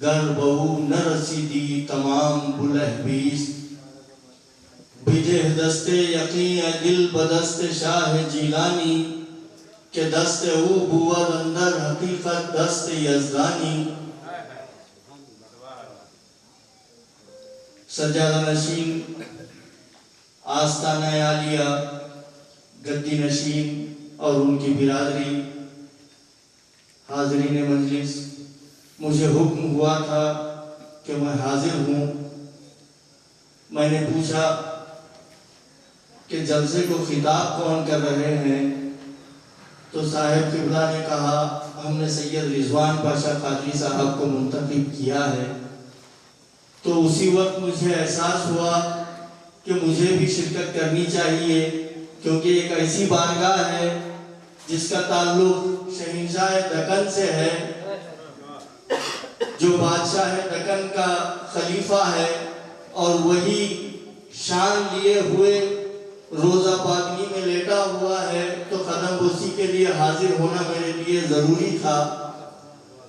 گر بہو نہ رسیدی تمام بلہ بیست بجہ دست یقین دل بدست شاہ جیلانی کہ دست او بود اندر حقیقت دست یزدانی سجادہ نشین آستانہ عالیہ گدی نشین اور ان کی برادری حاضرین مجلس، مجھے حکم ہوا تھا کہ میں حاضر ہوں۔ میں نے پوچھا کہ جلسے کو خطاب کون کر رہے ہیں، تو صاحب قبلہ نے کہا ہم نے سید رضوان پاشا قادری صاحب کو منتخب کیا ہے۔ تو اسی وقت مجھے احساس ہوا کہ مجھے بھی شرکت کرنی چاہیے، کیونکہ ایک ایسی بارگاہ ہے جس کا تعلق شہنشاہ دکن سے ہے، جو بادشاہ دکن کا خلیفہ ہے، اور وہی شان لیے ہوئے روزہ پاکنی میں لیٹا ہوا ہے، تو قدم بوسی کے لیے حاضر ہونا میرے لیے ضروری تھا۔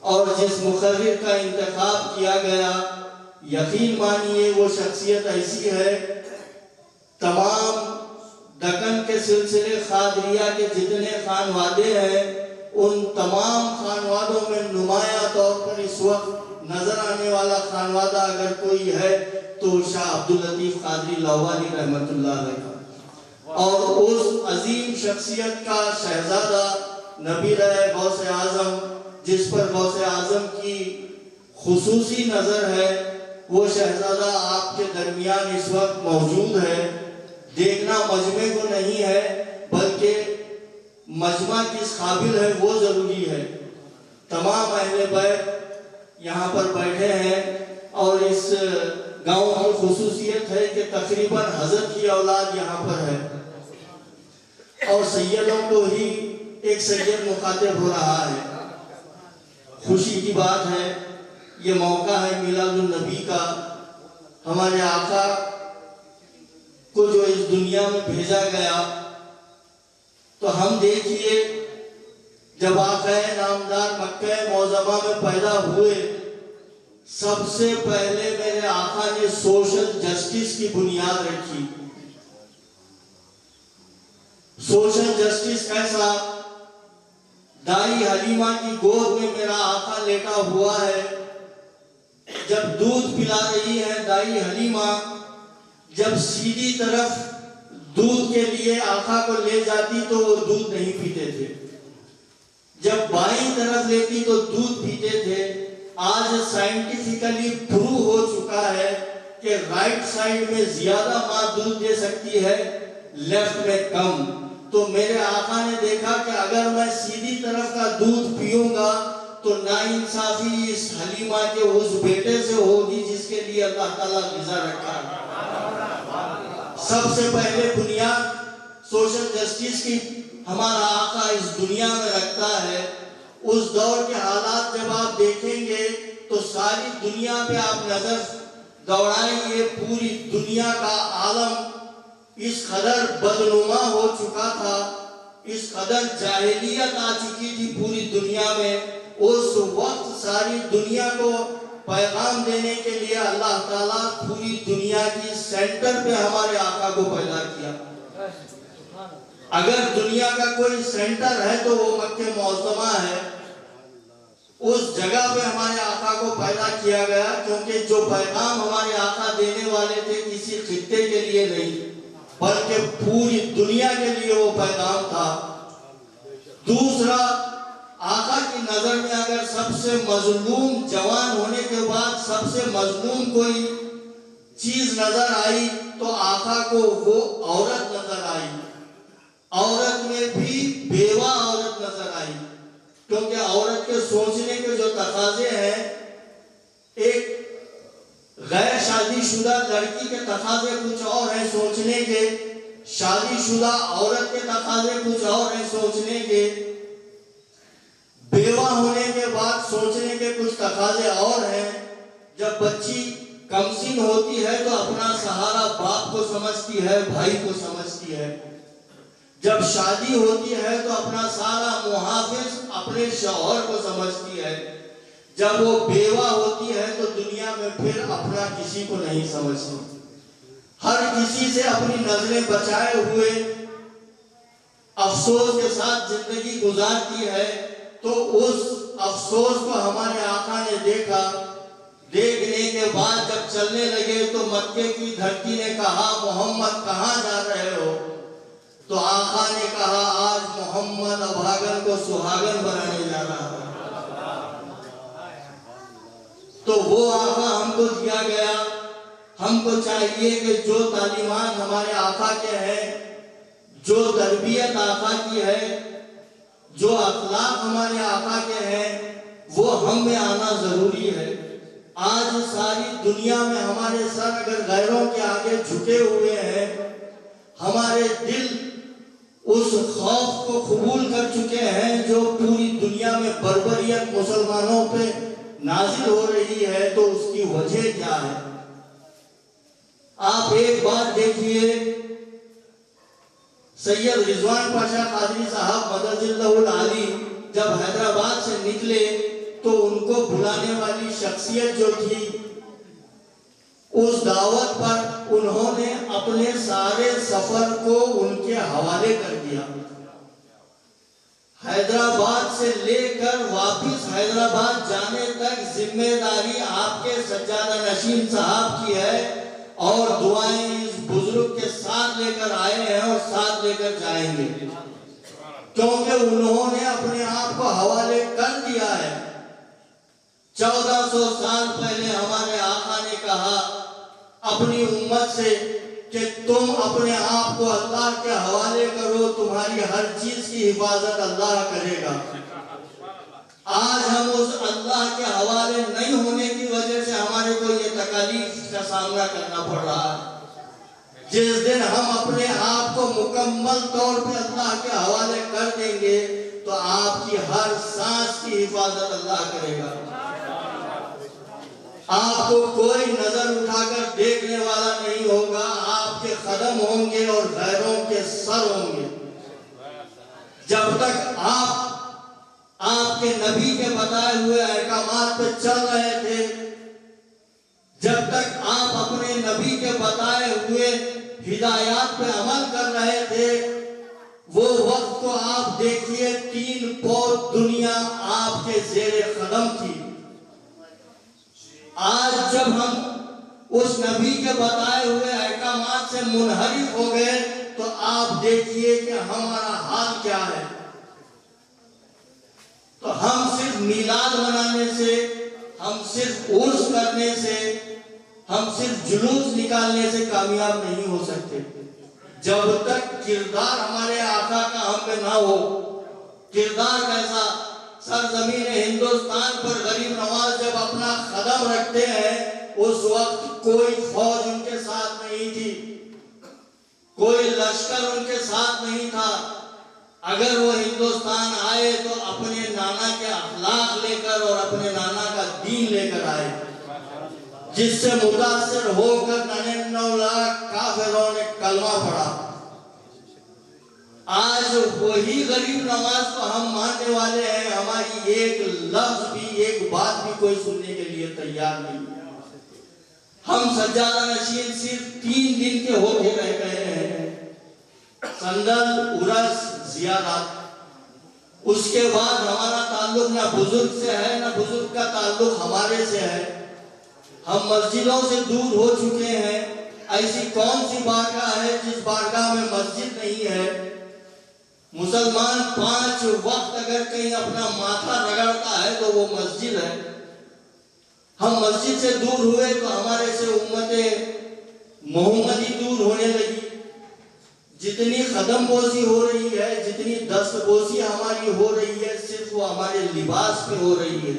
اور جس مقرر کا انتخاب کیا گیا، یقین مانیے وہ شخصیت ایسی ہے، تمام دکن کے سلسلے قادریہ کے جتنے خانوادے ہیں، ان تمام خانوادوں میں نمایاں طور پر اس وقت نظر آنے والا خانوادہ اگر کوئی ہے تو شاہ عبداللطیف قادری لاہوری رحمت اللہ علیہ، اور اس عظیم شخصیت کا شہزادہ نبی رہے غوث اعظم، جس پر غوث اعظم کی خصوصی نظر ہے، وہ شہزادہ آپ کے درمیان اس وقت موجود ہے۔ دیکھنا مجمع کو نہیں ہے، بلکہ مجمع کس قابل ہے وہ ضروری ہے۔ تمام اہل بیت یہاں پر بیٹھے ہیں، اور اس گاؤں کی خصوصیت ہے کہ تقریباً حضرت کی اولاد یہاں پر ہے، اور سیدوں کو ہی ایک سید مخاطب ہو رہا ہے۔ خوشی کی بات ہے، یہ موقع ہے میلاد النبی کا۔ ہمارے آقا کو جو اس دنیا میں بھیجا گیا، تو ہم دیکھیے جب آقا نامدار مکہ معظمہ میں پیدا ہوئے، سب سے پہلے میرے آقا نے سوشل جسٹس کی بنیاد رکھی۔ سوشل جسٹس کیسا؟ دائی حلیمہ کی گود میں میرا آقا لیٹا ہوا ہے، جب دودھ پلا رہی ہے دائی حلیمہ، جب سیدھی طرف دودھ کے لیے آقا کو لے جاتی تو وہ دودھ نہیں پیتے تھے، جب بائیں طرف لیتی تو دودھ پیتے تھے۔ آج سائنٹیفیکلی پروو ہو چکا ہے کہ رائٹ سائیڈ میں زیادہ ماں دودھ دے سکتی ہے، لیفٹ میں کم۔ تو میرے آقا نے دیکھا کہ اگر میں سیدھی طرف کا دودھ پیوں گا تو ناانصافی اس حلیمہ کے اس بیٹے سے ہوگی جس کے لیے اللہ تعالیٰ غذا رکھا ہے۔ سب سے پہلے بنیاد سوشل جسٹس کی ہمارا آقا اس دنیا میں رکھتا ہے۔ اس دور کے حالات جب آپ دیکھیں گے تو ساری دنیا پہ آپ نظر دوڑائیں گے، پوری دنیا کا عالم اس قدر بدنما ہو چکا تھا، اس قدر جاہلیت آ چکی تھی پوری دنیا میں۔ اس وقت ساری دنیا کو پیغام دینے کے لیے اللہ تعالیٰ پوری دنیا کی سینٹر پہ ہمارے آقا کو پیدا کیا۔ اگر دنیا کا کوئی سینٹر ہے تو وہ مکہ معظمہ ہے۔ اس جگہ پہ ہمارے آقا کو پیدا کیا گیا، کیونکہ جو پیغام ہمارے آقا دینے والے تھے کسی خطے کے لیے نہیں بلکہ پوری دنیا کے لیے وہ پیغام تھا۔ دوسرا، آقا کی نظر میں اگر سب سے مظلوم جوان ہونے کے بعد سب سے مظلوم کوئی چیز نظر آئی تو آقا کو وہ عورت نظر آئی۔ عورت میں بھی بیوہ عورت نظر آئی، کیونکہ عورت کے سوچنے کے جو تقاضے ہیں، ایک غیر شادی شدہ لڑکی کے تقاضے کچھ اور ہیں سوچنے کے، شادی شدہ عورت کے تقاضے کچھ اور ہیں سوچنے کے، بیوہ ہونے کے بعد سوچنے کے کچھ تقاضے اور ہیں۔ جب بچی کمسن ہوتی ہے تو اپنا سہارا باپ کو سمجھتی ہے، بھائی کو سمجھتی ہے۔ جب شادی ہوتی ہے تو اپنا سارا محافظ اپنے شوہر کو سمجھتی ہے۔ جب وہ بیوہ ہوتی ہے میں پھر اپنا کسی کو نہیں سمجھتی، ہر کسی سے اپنی نظریں بچائے ہوئے افسوس کے ساتھ زندگی گزارتی ہے۔ تو اس افسوس کو ہمارے آقا نے دیکھا، دیکھنے کے بعد جب چلنے لگے تو مکے کی دھرتی نے کہا محمد کہاں جا رہے ہو؟ تو آقا نے کہا آج محمد ابھاگن کو سہاگن بنانے جا رہا ہے۔ تو وہ آقا ہم کو دیا گیا، ہم کو چاہیے کہ جو تعلیمات ہمارے آقا کے ہیں، جو تربیت آقا کی ہے، جو اخلاق ہمارے آقا کے ہیں، وہ ہم میں آنا ضروری ہے۔ آج ساری دنیا میں ہمارے سر اگر غیروں کے آگے جھکے ہوئے ہیں، ہمارے دل اس خوف کو قبول کر چکے ہیں جو پوری دنیا میں بربریت مسلمانوں پہ نازل ہو رہی ہے، تو اس کی وجہ کیا ہے؟ آپ ایک بات دیکھیے، سید رضوان پاشا قادری صاحب مدد اللہ العالی جب حیدرآباد سے نکلے تو ان کو بلانے والی شخصیت جو تھی، اس دعوت پر انہوں نے اپنے سارے سفر کو ان کے حوالے کر دیا۔ حیدرآباد سے لے کر واپس حیدرآباد جانے تک ذمہ داری آپ کے سجادہ نشین صاحب کی ہے، اور دعائیں اس بزرگ کے ساتھ لے کر آئے ہیں اور ساتھ لے کر جائیں گے، کیونکہ انہوں نے اپنے آپ کو حوالے کر دیا ہے۔ 1400 سال پہلے ہمارے آقا نے کہا اپنی امت سے کہ تم اپنے آپ کو اللہ کے حوالے کرو، تمہاری ہر چیز کی حفاظت اللہ کرے گا۔ آج ہم اس اللہ کے حوالے نہیں ہونے کی وجہ سے ہمارے کو یہ تکالیف کا سامنا کرنا پڑ رہا ہے۔ جس دن ہم اپنے آپ کو مکمل طور پہ اللہ کے حوالے کر دیں گے تو آپ کی ہر سانس کی حفاظت اللہ کرے گا۔ آپ کو کوئی نظر اٹھا کر دیکھنے والا نہیں ہوگا، آپ کے قدم ہوں گے اور غیروں کے سر ہوں گے۔ جب تک آپ کے نبی کے بتائے ہوئے احکامات پہ چل رہے تھے، جب تک آپ اپنے نبی کے بتائے ہوئے ہدایات پہ عمل کر رہے تھے، وہ وقت کو آپ دیکھیے 3 پور دنیا آپ کے زیر قدم تھی۔ آج جب ہم اس نبی کے بتائے ہوئے احکامات سے منحرف ہو گئے تو آپ دیکھیے کہ ہمارا حال کیا ہے۔ تو ہم صرف میلاد منانے سے، ہم صرف عرس کرنے سے، ہم صرف جلوس نکالنے سے کامیاب نہیں ہو سکتے۔ جب تک کردار ہمارے آقا کا ہم پہ نہ ہو، کردار کیسا؟ سرزمین ہندوستان پر غریب نواز جب اپنا قدم رکھتے ہیں، اس وقت کوئی فوج ان کے ساتھ نہیں تھی، کوئی لشکر ان کے ساتھ نہیں تھا۔ اگر وہ ہندوستان آئے تو اپنے نانا کے اخلاق لے کر اور اپنے نانا کا دین لے کر آئے، جس سے متاثر ہو کر 99 لاکھ کافروں نے کلمہ پڑھا۔ آج وہی غریب نواز کو ہم ماننے والے ہیں، ہماری ایک لفظ بھی، ایک بات بھی کوئی سننے کے لیے تیار نہیں۔ ہم سجادہ نشین صرف 3 دن کے ہو کے رہ گئے ہیں، سندل، عرس، زیارت۔ اس کے بعد ہمارا تعلق نہ بزرگ سے ہے، نہ بزرگ کا تعلق ہمارے سے ہے۔ ہم مسجدوں سے دور ہو چکے ہیں۔ ایسی کون سی بارگاہ ہے جس بارگاہ میں مسجد نہیں ہے؟ مسلمان 5 وقت اگر کہیں اپنا ماتھا رگڑتا ہے تو وہ مسجد ہے۔ ہم مسجد سے دور ہوئے تو ہمارے سے امت محمدی دور ہونے لگی۔ جتنی قدم بوسی ہو رہی ہے، جتنی دست بوسی ہماری ہو رہی ہے، صرف وہ ہمارے لباس پہ ہو رہی ہے،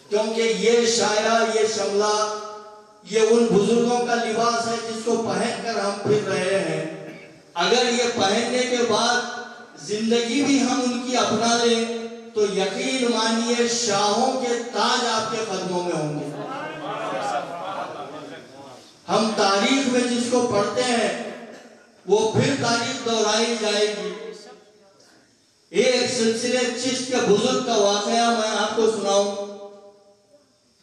کیونکہ یہ شایا، یہ شملہ، یہ ان بزرگوں کا لباس ہے جس کو پہن کر ہم پھر رہے ہیں۔ اگر یہ پہننے کے بعد زندگی بھی ہم ان کی اپنا لیں تو یقین مانیے شاہوں کے تاج آپ کے قدموں میں ہوں گے۔ ہم تاریخ میں جس کو پڑھتے ہیں وہ پھر تاریخ دہرائی جائے گی۔ ایک سلسلے چشت کے بزرگ کا واقعہ میں آپ کو سناؤں،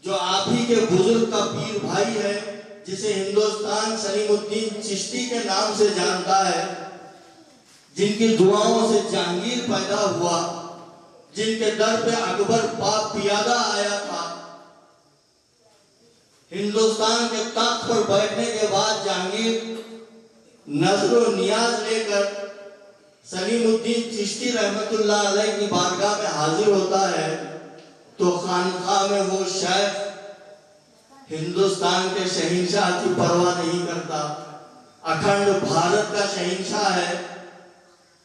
جو آپ ہی کے بزرگ کا پیر بھائی ہے، جسے ہندوستان سلیم الدین چشتی کے نام سے جانتا ہے، جن کی دعاؤں سے جہانگیر پیدا ہوا، جن کے در پہ اکبر باپ پیادہ آیا تھا، ہندوستان کے تخت پر بیٹھنے کے بعد جہانگیر نظر و نیاز لے کر سلیم الدین چشتی رحمت اللہ علیہ کی بارگاہ میں حاضر ہوتا ہے تو خانقاہ میں وہ شیخ ہندوستان کے شہنشاہ کی پرواہ نہیں کرتا، اکھنڈ بھارت کا شہنشاہ ہے،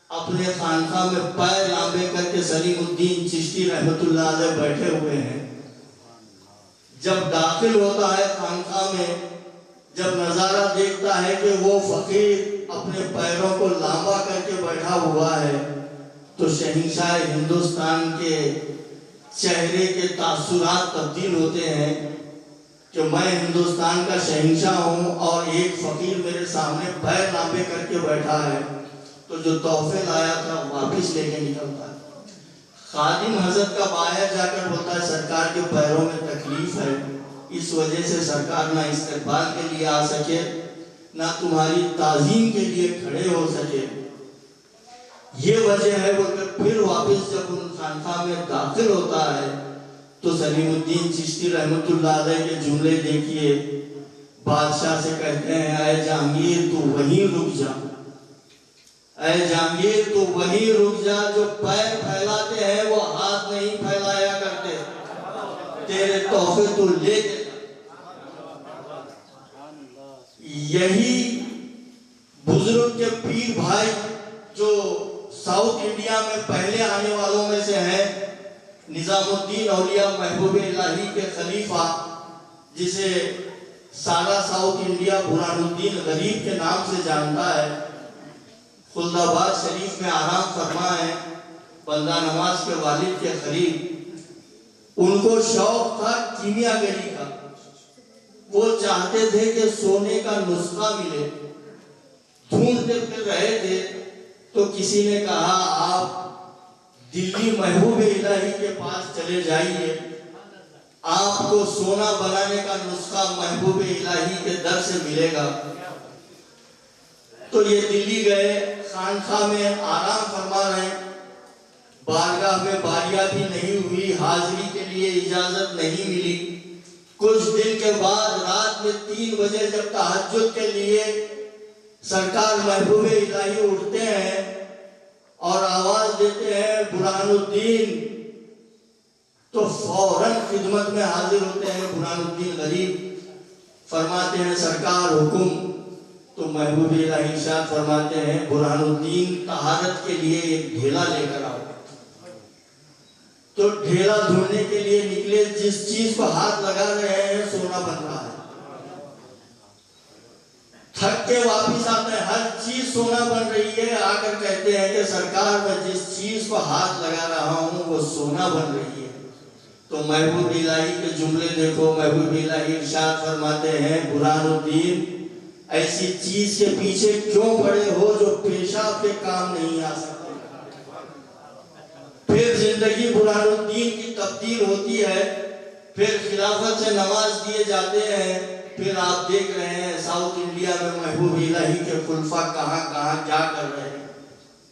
اپنے خانقاہ میں پیر لامبے کر کے سلیم الدین چشتی رحمت اللہ علیہ بیٹھے ہوئے ہیں۔ جب داخل ہوتا ہے خانقاہ میں، جب نظارہ دیکھتا ہے کہ وہ فقیر اپنے پیروں کو لامبا کر کے بیٹھا ہوا ہے تو شہنشاہ ہندوستان کے چہرے کے تاثرات تبدیل ہوتے ہیں کہ میں ہندوستان کا شہنشاہ ہوں اور ایک فقیر میرے سامنے پیر لامبے کر کے بیٹھا ہے، تو جو تحفے لایا تھا واپس لے کے نکلتا ہے۔ خادم حضرت کا باہر جا کر بولتا ہے سرکار کے پیروں میں تکلیف ہے، اس وجہ سے سرکار نہ استقبال کے لیے آ سکے نہ تمہاری تعظیم کے لیے کھڑے ہو سکے، یہ وجہ ہے۔ وہ پھر واپس جب ان خانقاہ میں داخل ہوتا ہے تو سلیم الدین چشتی رحمت اللہ علیہ کے جملے دیکھیے، بادشاہ سے کہتے ہیں اے جہانگیر تو وہیں رک جا، اے جہانگیر تو وہیں رک جا، جو پیر پھیلاتے ہیں وہ ہاتھ نہیں پھیلایا کرتے، تیرے تحفے تو لے کے۔ یہی بزرگ کے پیر بھائی جو ساؤتھ انڈیا میں پہلے آنے والوں میں سے ہیں، نظام الدین اولیاء محبوب الہی کے خلیفہ، جسے سارا ساؤتھ انڈیا برہان الدین غریب کے نام سے جانتا ہے، خلد آباد شریف میں آرام فرما ہے، بندہ نواز کے والد کے قریب۔ ان کو شوق تھا کیمیا گری کا، وہ چاہتے تھے کہ سونے کا نسخہ ملے، ڈھونڈتے پھر رہے تھے تو کسی نے کہا آپ دلی محبوب الہی کے پاس چلے جائیے، آپ کو سونا بنانے کا نسخہ محبوب الہی کے در سے ملے گا۔ تو یہ دلی گئے، خانقاہ میں آرام فرما رہے، بارگاہ میں باریابی نہیں ہوئی، حاضری کے لیے اجازت نہیں ملی۔ کچھ دن کے بعد رات میں 3 بجے جب تہجد کے لیے سرکار محبوب الہی اٹھتے ہیں اور آواز دیتے ہیں برہان الدین، تو فوراً خدمت میں حاضر ہوتے ہیں برہان الدین غریب، فرماتے ہیں سرکار حکم، تو محبوب الہی ارشاد فرماتے ہیں برہان الدین طہارت کے لیے ایک ڈھیلا لے کر آؤ۔ تو ڈھیلا ڈھونڈنے کے لیے نکلے، جس چیز کو ہاتھ لگا رہے ہیں سونا بن رہا ہے، تھک کے واپس آتے ہیں، ہر چیز سونا بن رہی ہے، آ کر کہتے ہیں کہ سرکار میں جس چیز کو ہاتھ لگا رہا ہوں وہ سونا بن رہی ہے۔ تو محبوب الہی کے جملے دیکھو، محبوب الہی ارشاد فرماتے ہیں برہان الدین ایسی چیز کے پیچھے کیوں پڑے ہو جو پیشاب کے کام نہیں آ سکتے۔ پھر زندگی برہان الدین کی تبدیل ہوتی ہے، پھر خلافت سے نواز دیے جاتے ہیں، پھر آپ دیکھ رہے ہیں ساؤتھ انڈیا میں محبوب الہی کے خلفاء کہاں کہاں کیا کر رہے ہیں۔